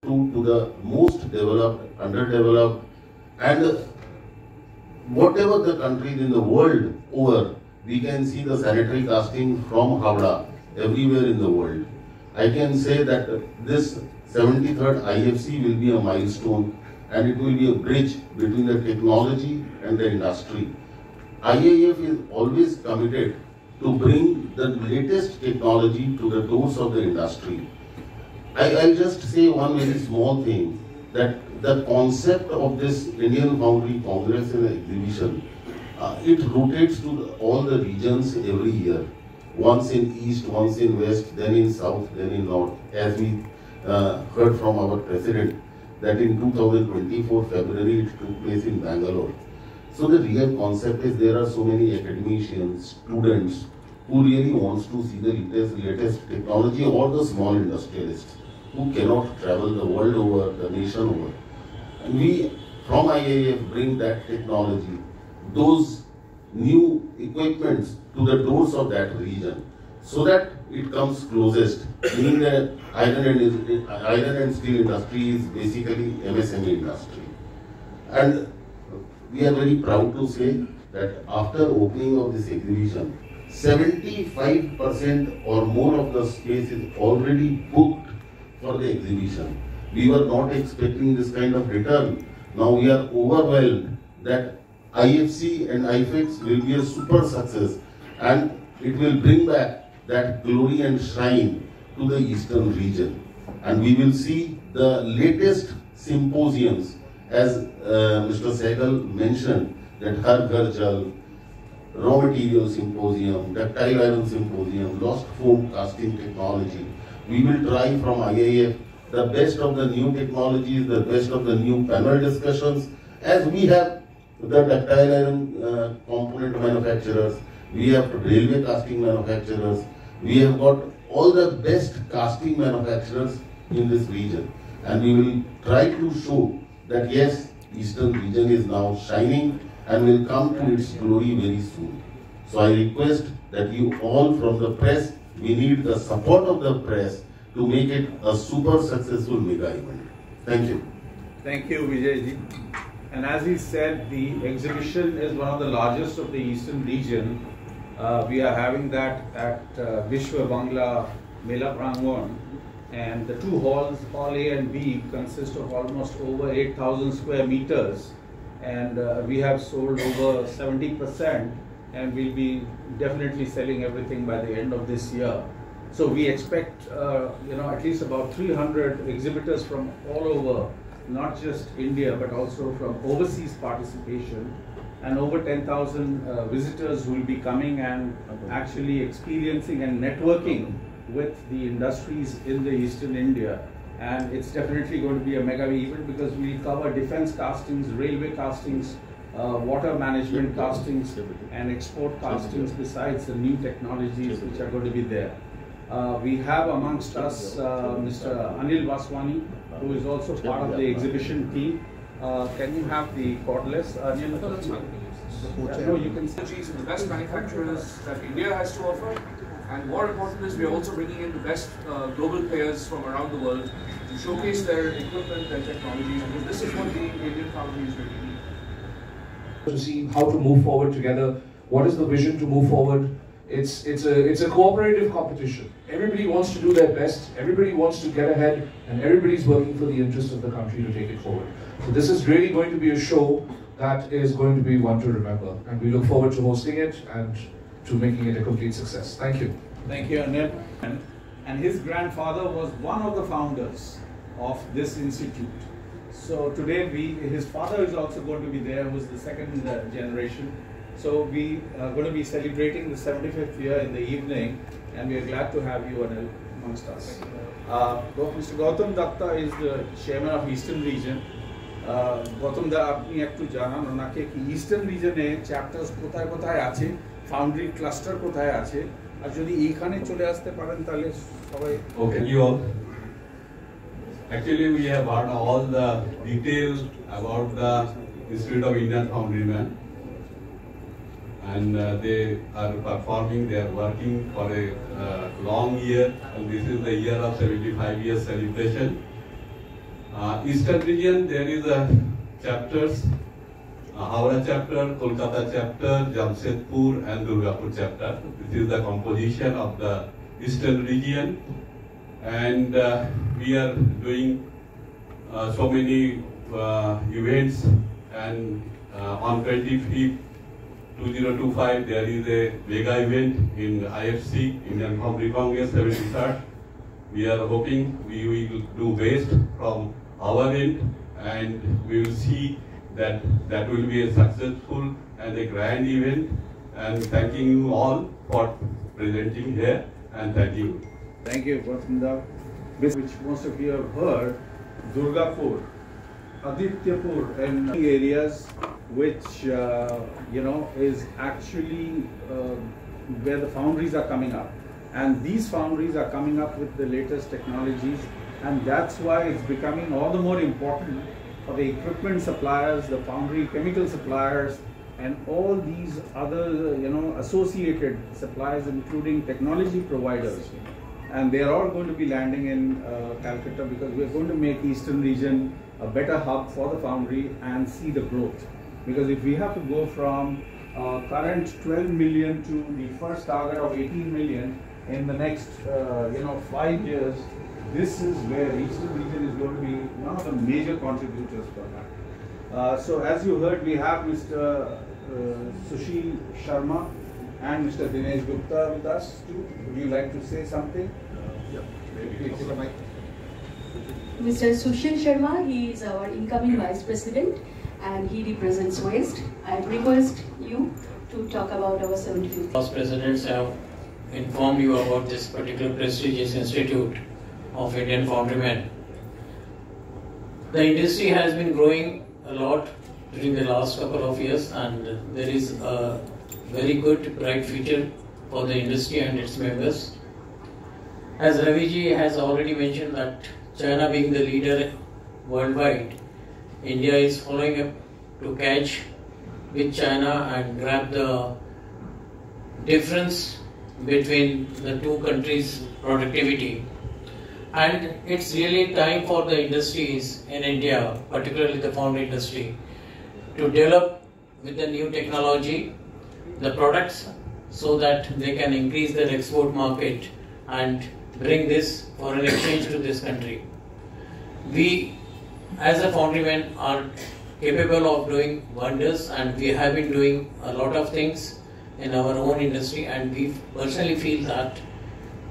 to the most developed, underdeveloped, and whatever the countries in the world over, we can see the sanitary casting from Howrah everywhere in the world. I can say that this 73rd IFC will be a milestone, and it will be a bridge between the technology and the industry. IIF is always committed to bring the latest technology to the doors of the industry. I'll just say one very small thing, that the concept of this Indian Foundry Congress and Exhibition, it rotates to all the regions every year. Once in East, once in West, then in South, then in North. As we heard from our President, that in 2024 February it took place in Bangalore. So the real concept is there are so many academicians, students who really wants to see the latest technology, or the small industrialists who cannot travel the world over, the nation over. And we from IIF bring that technology, those new equipments to the doors of that region, so that it comes closest. Meaning that iron and steel industry is basically MSME industry. And we are very proud to say that after opening of this exhibition, 75% or more of the space is already booked for the exhibition. We were not expecting this kind of return. Now we are overwhelmed that IFC and IFX will be a super success, and it will bring back that glory and shine to the eastern region. And we will see the latest symposiums, as Mr. Sehgal mentioned, that Har Ghar Jal, raw material symposium, ductile iron symposium, lost foam casting technology. We will try from IIF the best of the new technologies, the best of the new panel discussions, as we have the ductile iron component manufacturers, we have railway casting manufacturers, we have got all the best casting manufacturers in this region. And we will try to show that yes, eastern region is now shining and will come to its glory very soon. So I request that you all from the press, we need the support of the press to make it a super successful mega event. Thank you. Thank you, Vijayji. And as he said, the exhibition is one of the largest of the eastern region. We are having that at Vishwa Bangla Mela Prangon, and the two halls, Hall A and B, consist of almost over 8,000 square meters, and we have sold over 70%, and we'll be definitely selling everything by the end of this year. So we expect at least about 300 exhibitors from all over, not just India but also from overseas participation, and over 10,000 visitors who will be coming and actually experiencing and networking with the industries in the eastern India. And it's definitely going to be a mega event, because we'll cover defense castings, railway castings, water management castings, and export castings, besides the new technologies which are going to be there. We have amongst us Mr. Anil Vaswani, who is also part of the exhibition team. Can you have the cordless? No, you can see the best manufacturers that India has to offer, and more important is we are also bringing in the best global players from around the world to showcase their equipment and technologies, because this is what the Indian foundry is really need. To see how to move forward together, what is the vision to move forward. It's a cooperative competition. Everybody wants to do their best, everybody wants to get ahead, and everybody's working for the interest of the country to take it forward. So this is really going to be a show that is going to be one to remember, and we look forward to hosting it and to making it a complete success. Thank you. Thank you, Anil. And his grandfather was one of the founders of this institute. So today his father is also going to be there, who's the second generation. So we are going to be celebrating the 75th year in the evening, and we are glad to have you, Anil, amongst us. Mr. Goutam Dutta is the chairman of Eastern Region. Goutam da, apni ekটু জানান ওনাকে কি eastern রিজনে chapters কোথায় কোথায় আছে, foundry cluster কোথায় আছে, আর যদি এইখানে চলে আসতে পারেন তাহলে সবাই। Okay, you all. Actually, we have heard all the details about the Institute of Indian Foundrymen, and they are performing, they are working for a long year, and this is the year of 75 years celebration. Eastern region, there is a chapters, Howrah chapter, Kolkata chapter, Jamshedpur and Durgapur chapter. This is the composition of the Eastern region, and we are doing so many events, and on 25th 2025 there is a mega event in IFC, Indian Foundry Congress 73rd. We are hoping we will do best from our end, and we will see that that will be a successful and a grand event. And thanking you all for presenting here, and thank you. Thank you, Goutam, which most of you have heard, Durgapur, Adityapur, and areas which is actually where the foundries are coming up, and these foundries are coming up with the latest technologies, and that's why it's becoming all the more important for the equipment suppliers, the foundry chemical suppliers, and all these other associated suppliers, including technology providers. And they are all going to be landing in Calcutta, because we are going to make Eastern region a better hub for the foundry and see the growth. Because if we have to go from current 12 million to the first target of 18 million in the next 5 years, this is where Eastern region is going to be one of the major contributors for that. So as you heard, we have Mr. Sushil Sharma and Mr. Dinesh Gupta with us too. Would you like to say something? Mr. Sushil Sharma, he is our incoming Vice President and he represents West. I request you to talk about our 75th. Past presidents have informed you about this particular prestigious institute of Indian Foundrymen. The industry has been growing a lot during the last couple of years, and there is a very good bright future for the industry and its members. As Raviji has already mentioned that China being the leader worldwide, India is following up to catch with China and grab the difference between the two countries' productivity. And it's really time for the industries in India, particularly the foundry industry, to develop with the new technology the products so that they can increase their export market and bring this foreign exchange to this country. We as a foundrymen are capable of doing wonders, and we have been doing a lot of things in our own industry, and we personally feel that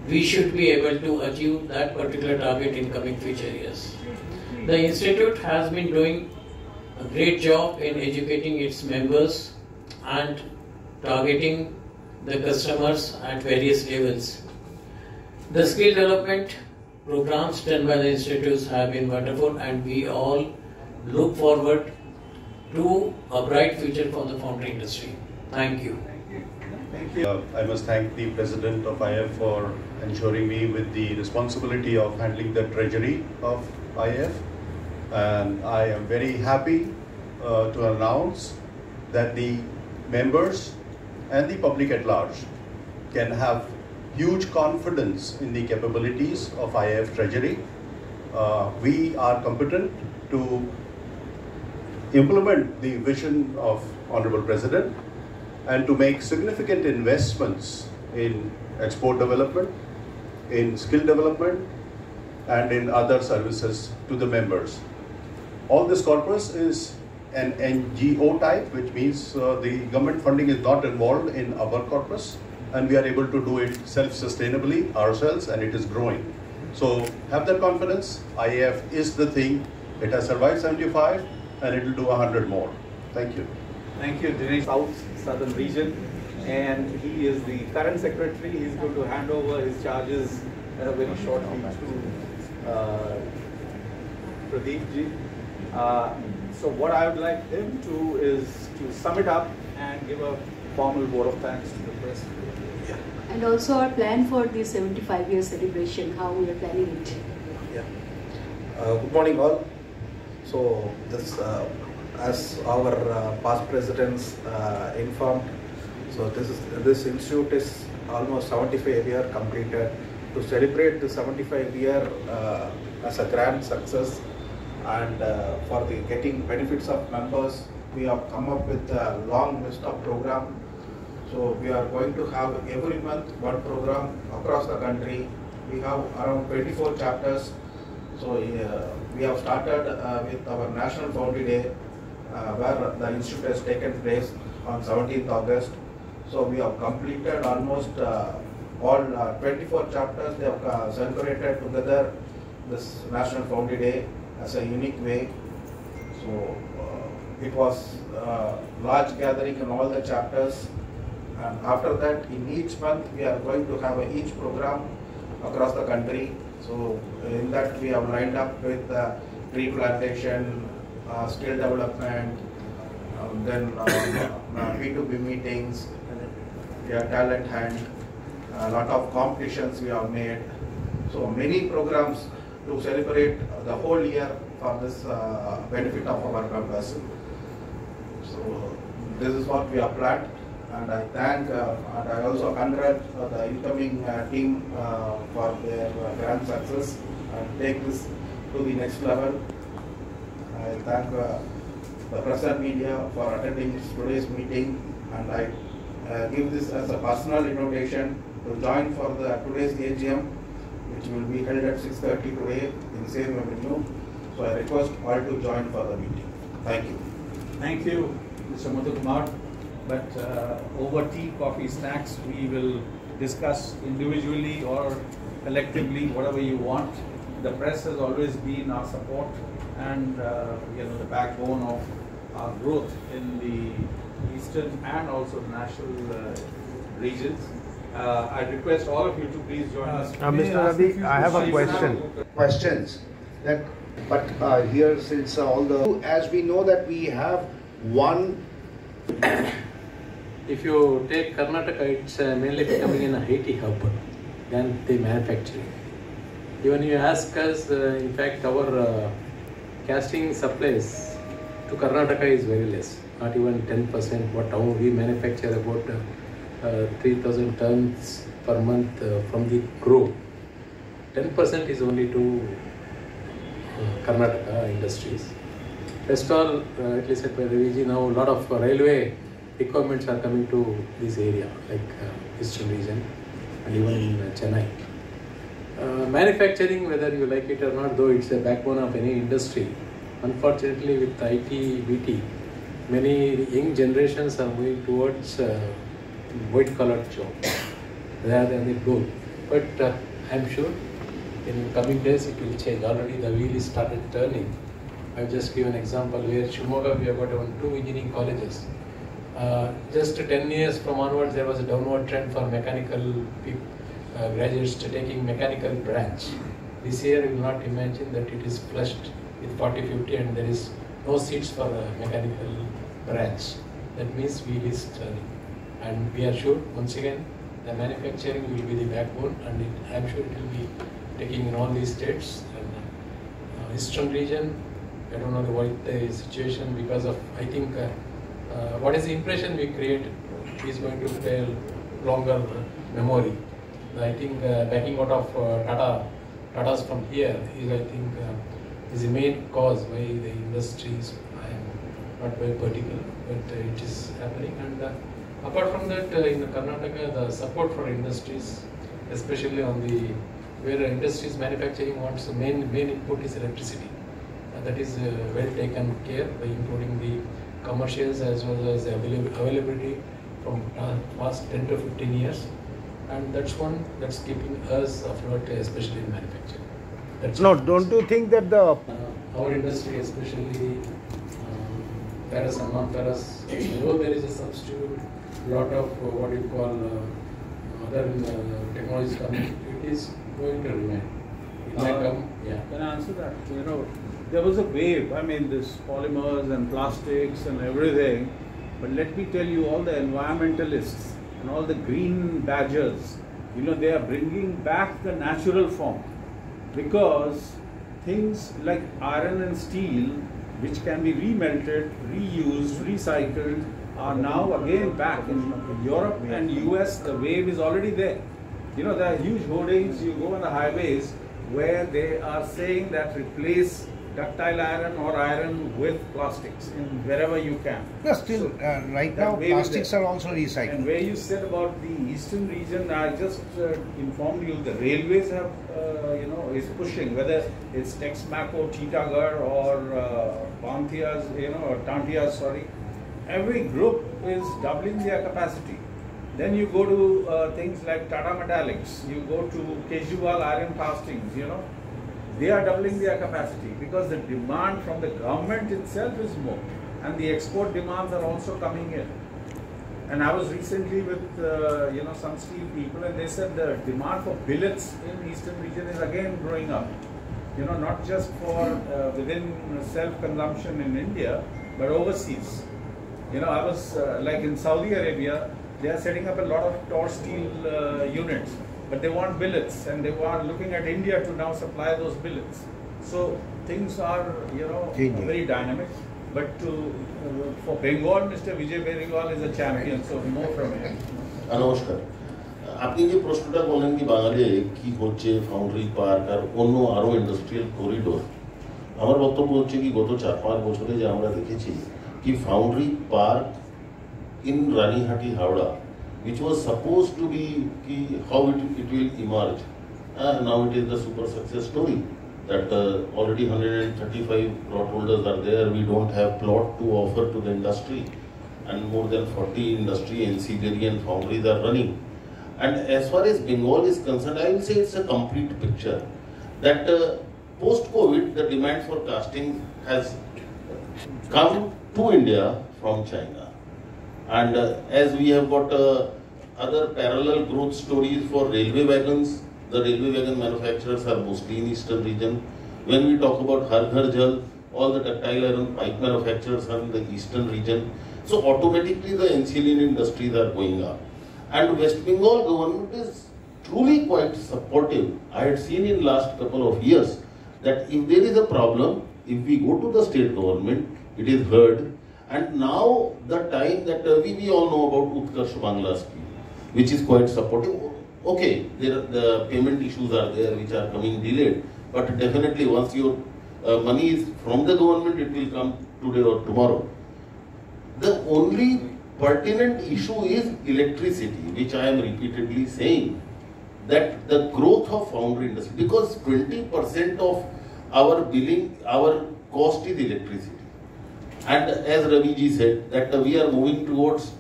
we should be able to achieve that particular target in coming future years. The institute has been doing a great job in educating its members and targeting the customers at various levels. The skill development programs done by the institutes have been wonderful, and we all look forward to a bright future for the foundry industry. Thank you. I must thank the President of IIF for ensuring me with the responsibility of handling the treasury of IIF, and I am very happy to announce that the members and the public at large can have huge confidence in the capabilities of IIF treasury. We are competent to implement the vision of Honorable President and to make significant investments in export development, in skill development, and in other services to the members. All this corpus is an NGO type, which means the government funding is not involved in our corpus, and we are able to do it self-sustainably ourselves, and it is growing. So have that confidence. IIF is the thing. It has survived 75 and it will do 100 more. Thank you. Thank you, Dinesh. Southern region, and he is the current secretary. He's going to hand over his charges very shortly to Pradeep ji. So what I would like him to is to sum it up and give a formal vote of thanks to the press. Yeah. And also our plan for the 75-year celebration, how we are planning it. Yeah. Good morning all. So this, as our past presidents informed, so this institute is almost 75-year completed. To celebrate the 75-year as a grand success, and for the getting benefits of members, we have come up with a long list of program. So we are going to have every month one program across the country. We have around 24 chapters. So we have started with our National Foundry Day, where the institute has taken place on 17th August. So we have completed almost all 24 chapters. They have celebrated together this National Foundry Day as a unique way. So it was a large gathering in all the chapters. And after that, in each month, we are going to have each program across the country. So in that, we have lined up with tree plantation, skill development, then B2B meetings, talent hunt, a lot of competitions we have made. So many programs to celebrate the whole year for this benefit of our members. So this is what we have planned. And I thank and I also congratulate the incoming team for their grand success and take this to the next level. I thank the press and media for attending today's meeting, and I give this as a personal invitation to join for today's AGM, which will be held at 6:30 today in the same venue. So I request all to join for the meeting. Thank you. Thank you, Mr. Madhukumar. But over tea, coffee, snacks, we will discuss individually or collectively, whatever you want. The press has always been our support and the backbone of our growth in the eastern and also the national regions. I request all of you to please join us. Mr. Ravi, I have a question. Questions that, but here since all the, as we know that we have one. If you take Karnataka, it's mainly becoming an IT hub than the manufacturing. Even you ask us, in fact, our casting supplies to Karnataka is very less, not even 10%. What we manufacture about 3,000 tons per month from the grove. 10% is only to Karnataka industries. Rest all, at least by Raviji, now a lot of railway equipments are coming to this area, like eastern region and even in Chennai. Manufacturing, whether you like it or not, though it's a backbone of any industry, unfortunately with IT, BT, many young generations are moving towards white-collar jobs rather than the gold. But I'm sure in coming days it will change. Already the wheel is started turning. I'll just give an example where Shimoga we have got 2 engineering colleges. Just 10 years from onwards, there was a downward trend for mechanical graduates taking mechanical branch. This year, you will not imagine that it is flushed with 40-50 and there is no seats for a mechanical branch. That means wheel is turning. And we are sure, once again, the manufacturing will be the backbone, and I'm sure it will be taking in all these states. And eastern region, I don't know what the situation, because of, I think, what is the impression we create is going to tell longer memory. I think backing out of Tatas from here is, I think, is the main cause why the industries, I am not very particular, but it is happening. And apart from that, in Karnataka, the support for industries, especially on the, where industries manufacturing wants, the main input is electricity. That is well taken care by including the commercials as well as the availability from past 10 to 15 years. And that's one that's keeping us afloat, especially in manufacturing. That's no, don't you think that the our industry, especially ferrous and non-ferrous, though there is a substitute, lot of what you call other technologies coming, it is going to remain. It may come, yeah. Can I answer that? There was a wave, this polymers and plastics and everything, but let me tell you, all the environmentalists and all the green badgers, they are bringing back the natural form, because things like iron and steel, which can be remelted, reused, recycled, are now again back in Europe and US. The wave is already there. There are huge hoardings, you go on the highways where they are saying that replace ductile iron or iron with plastics in wherever you can. No, still, right now, plastics are also recycled. And where you said about the eastern region, I just informed you the railways have, is pushing, whether it's Texmaco, Titagarh or Panthias, or Tantias, sorry. Every group is doubling their capacity. Then you go to things like Tata Metallics, you go to Kejriwal Iron Castings, they are doubling their capacity because the demand from the government itself is more, and the export demands are also coming in. And I was recently with some steel people, and they said the demand for billets in eastern region is again growing up. Not just for within self-consumption in India, but overseas. I was like in Saudi Arabia, they are setting up a lot of tall steel units, but they want billets, and they are looking at India to now supply those billets. So things are, very dynamic. But for Bengal, Mr. Vijay Beriwal is a champion, so more from him. নমস্কার, আপনি যে প্রশ্নটা বলেন কি বাঙালি কি হচ্ছে foundry park আর অন্য আরো ইন্ডাস্ট্রিয়াল করিডোর, আমার বক্তব্য হচ্ছে কি গত 4-5 বছরে যে আমরা দেখেছি কি foundry park in Ranihati, Howrah, which was supposed to be how it will emerge. Now it is the super success story that already 135 plot holders are there. We don't have plot to offer to the industry, and more than 40 industry ancillary and foundries are running. And as far as Bengal is concerned, I will say it's a complete picture that post-COVID the demand for casting has come to India from China. And as we have got other parallel growth stories for railway wagons, the railway wagon manufacturers are mostly in eastern region. When we talk about Har Ghar Jal, all the ductile iron pipe manufacturers are in the eastern region. So automatically the ancillary industries are going up. And West Bengal government is truly quite supportive. I had seen in last couple of years that if there is a problem, if we go to the state government, it is heard. And now the time that we all know about Utkarsh Bangla scheme, which is quite supportive. Okay, the payment issues are there which are coming delayed, but definitely once your money is from the government, it will come today or tomorrow. The only pertinent issue is electricity, which I am repeatedly saying that the growth of foundry industry, because 20% of our billing, our cost is electricity. And as Raviji said, that we are moving towards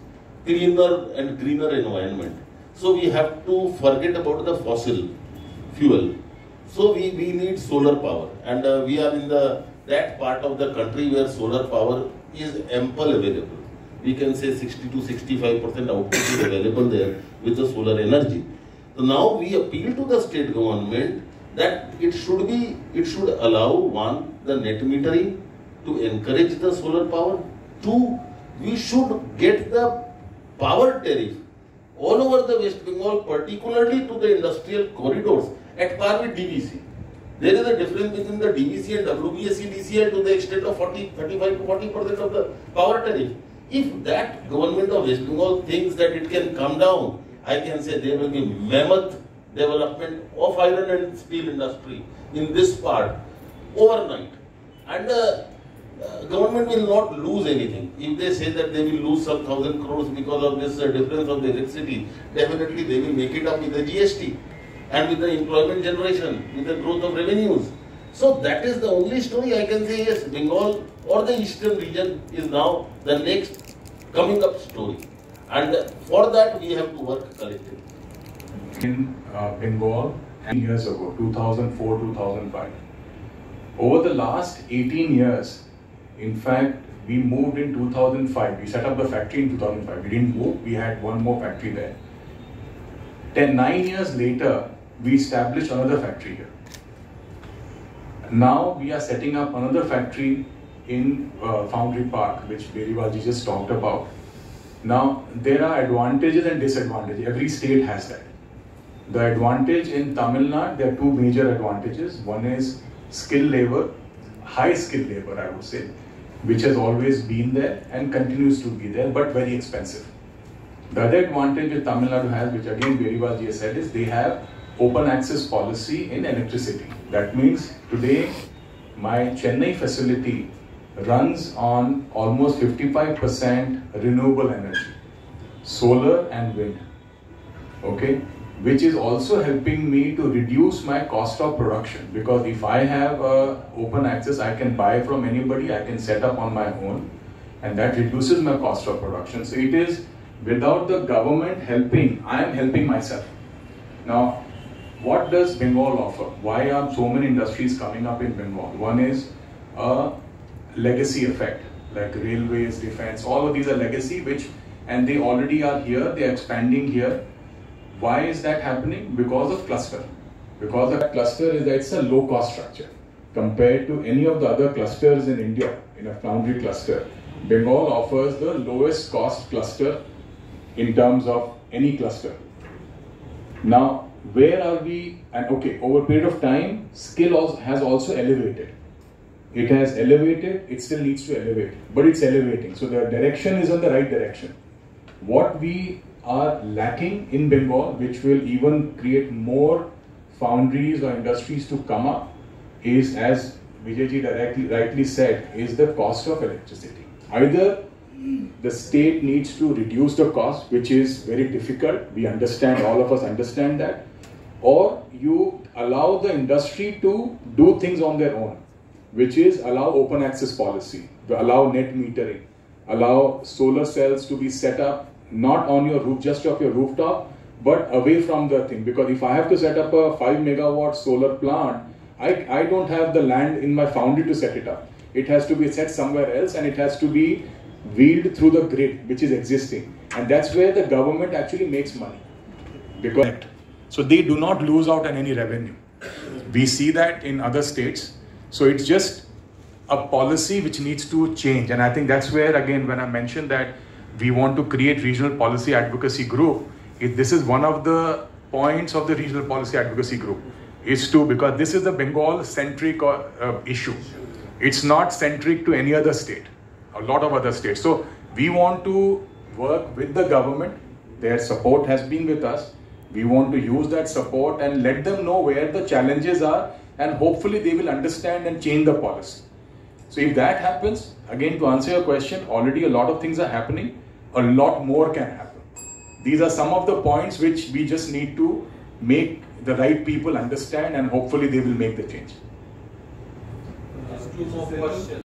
cleaner and greener environment. So we have to forget about the fossil fuel. So we need solar power, and we are in that part of the country where solar power is ample available. We can say 60 to 65% output is available there with the solar energy. So now we appeal to the state government that it should allow the net metering, to encourage the solar power. 2, we should get the power tariff all over the West Bengal, particularly to the industrial corridors, at par with DVC. There is a difference between the DVC and WBSC DCL to the extent of 35 to 40% of the power tariff. If that government of West Bengal thinks that it can come down, I can say there will be mammoth development of iron and steel industry in this part overnight. And government will not lose anything. If they say that they will lose some 1,000 crores because of this difference of the electricity, definitely they will make it up with the GST and with the employment generation, with the growth of revenues. So that is the only story I can say. Yes, Bengal or the eastern region is now the next coming up story, and for that we have to work collectively. In Bengal, years ago, 2004-2005, over the last 18 years. In fact, we moved in 2005. We set up the factory in 2005. We didn't move. We had one more factory there. 9 years later, we established another factory here. Now we are setting up another factory in Foundry Park, which Beriwal ji just talked about. Now there are advantages and disadvantages. Every state has that. The advantage in Tamil Nadu, there are 2 major advantages. One is skilled labor, high skilled labor, I would say, which has always been there and continues to be there, but very expensive. The other advantage that Tamil Nadu has, which again Beriwal ji said, is they have open access policy in electricity. That means today my Chennai facility runs on almost 55% renewable energy, solar and wind, okay, which is also helping me to reduce my cost of production, because if I have open access, I can buy from anybody, I can set up on my own, and that reduces my cost of production. So it is, without the government helping, I am helping myself. Now, what does Bengal offer? Why are so many industries coming up in Bengal? One is a legacy effect, like railways, defense, all of these are legacy, and they already are here, they are expanding here. Why is that happening? Because of cluster. Because that cluster is that it's a low cost structure. Compared to any of the other clusters in India, in a foundry cluster, Bengal offers the lowest cost cluster in terms of any cluster. Now, where are we? And okay, over a period of time, skill has also elevated. It has elevated, it still needs to elevate, but it's elevating. So the direction is on the right direction. What we are lacking in Bengal, which will even create more foundries or industries to come up, is, as Vijayji rightly said, is the cost of electricity. Either the state needs to reduce the cost, which is very difficult, we understand, all of us understand that, or you allow the industry to do things on their own, which is allow open access policy, allow net metering, allow solar cells to be set up not on your roof, just off your rooftop, but away from the thing. Because if I have to set up a 5 megawatt solar plant, I don't have the land in my foundry to set it up. It has to be set somewhere else, and it has to be wheeled through the grid, which is existing. And that's where the government actually makes money. Because so they do not lose out on any revenue. We see that in other states. So it's just a policy which needs to change. And I think that's where, again, when I mentioned that we want to create regional policy advocacy group, this is one of the points of the regional policy advocacy group, is to, because this is the Bengal centric issue. It's not centric to any other state, a lot of other states. So we want to work with the government. Their support has been with us. We want to use that support and let them know where the challenges are, and hopefully they will understand and change the policy. So if that happens, again, to answer your question, already a lot of things are happening. A lot more can happen. These are some of the points which we just need to make the right people understand, and hopefully they will make the change. Just two more questions.